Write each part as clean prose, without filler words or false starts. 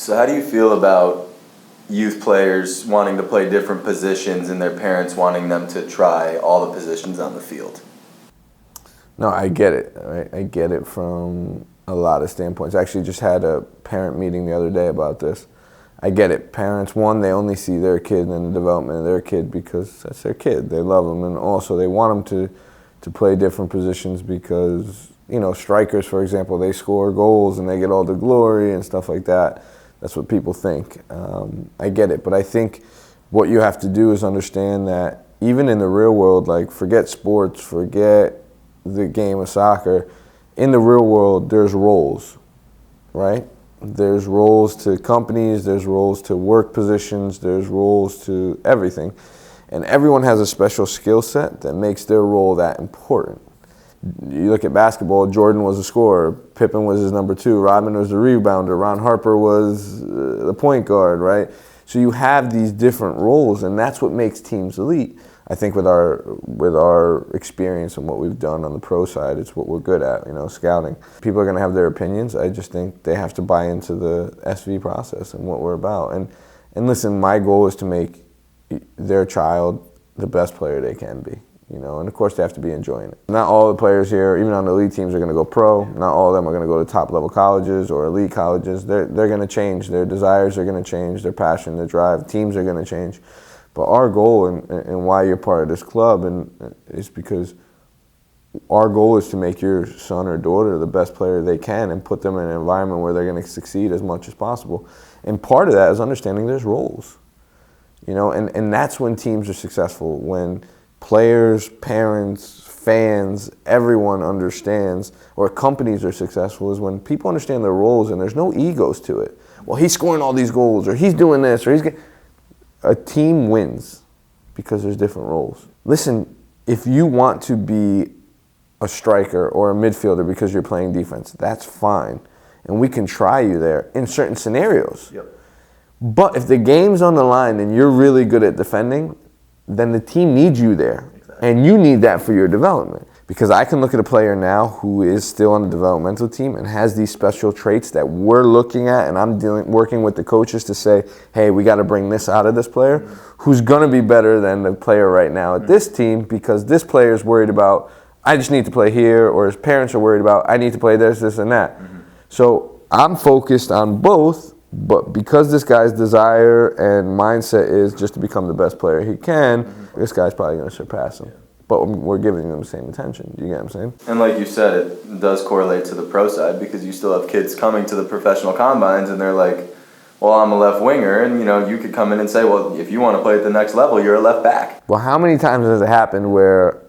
So how do you feel about youth players wanting to play different positions and their parents wanting them to try all the positions on the field? No, I get it. Right? I get it from a lot of standpoints. I actually just had a parent meeting the other day about this. I get it. Parents, one, they only see their kid and the development of their kid because that's their kid. They love them, and also they want them to play different positions because, you know, strikers, for example, they score goals and they get all the glory and stuff like that. That's what people think. I get it, but I think what you have to do is understand that even in the real world, like forget sports, forget the game of soccer, in the real world there's roles, right? There's roles to companies, there's roles to work positions, there's roles to everything. And everyone has a special skill set that makes their role that important. You look at basketball, Jordan was a scorer, Pippen was his number 2, Rodman was the rebounder, Ron Harper was the point guard, right? So you have these different roles, and that's what makes teams elite. I think with our experience and what we've done on the pro side, it's what we're good at, you know, scouting. People are going to have their opinions. I just think they have to buy into the SV process and what we're about. And listen, my goal is to make their child the best player they can be, you know, and of course they have to be enjoying it. Not all the players here, even on the elite teams, are going to go pro. Not all of them are going to go to top level colleges or elite colleges. They're going to change. Their desires are going to change. Their passion, their drive, teams are going to change. But our goal and why you're part of this club is because our goal is to make your son or daughter the best player they can and put them in an environment where they're going to succeed as much as possible. And part of that is understanding there's roles. You know, and that's when teams are successful, when players, parents, fans, everyone understands, or companies are successful, is when people understand their roles and there's no egos to it. Well, he's scoring all these goals, or he's doing this, or he's getting... A team wins because there's different roles. Listen, if you want to be a striker or a midfielder because you're playing defense, that's fine. And we can try you there in certain scenarios. Yep. But if the game's on the line and you're really good at defending, then the team needs you there. Exactly. And you need that for your development. Because I can look at a player now who is still on the developmental team and has these special traits that we're looking at, and I'm working with the coaches to say, hey, we got to bring this out of this player, who's going to be better than the player right now at this team, because this player is worried about, I just need to play here, or his parents are worried about, I need to play this, and that. So I'm focused on both, but because this guy's desire and mindset is just to become the best player he can, this guy's probably going to surpass him. But we're giving them the same attention. Do you get what I'm saying? And like you said, it does correlate to the pro side, because you still have kids coming to the professional combines and they're like, well, I'm a left winger, and you know, you could come in and say, well, if you want to play at the next level, you're a left back. Well, how many times has it happened where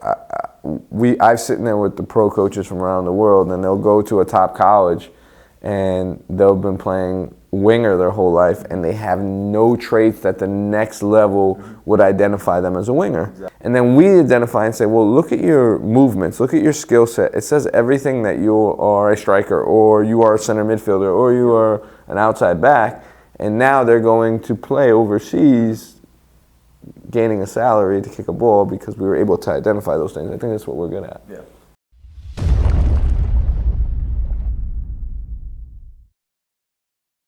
I've sitting there with the pro coaches from around the world, and they'll go to a top college and they've been playing winger their whole life, and they have no traits that the next level would identify them as a winger. Exactly. And then we identify and say, well, look at your movements, look at your skill set. It says everything that you are a striker, or you are a center midfielder, or you are an outside back, and now they're going to play overseas, gaining a salary to kick a ball because we were able to identify those things. I think that's what we're good at. Yeah.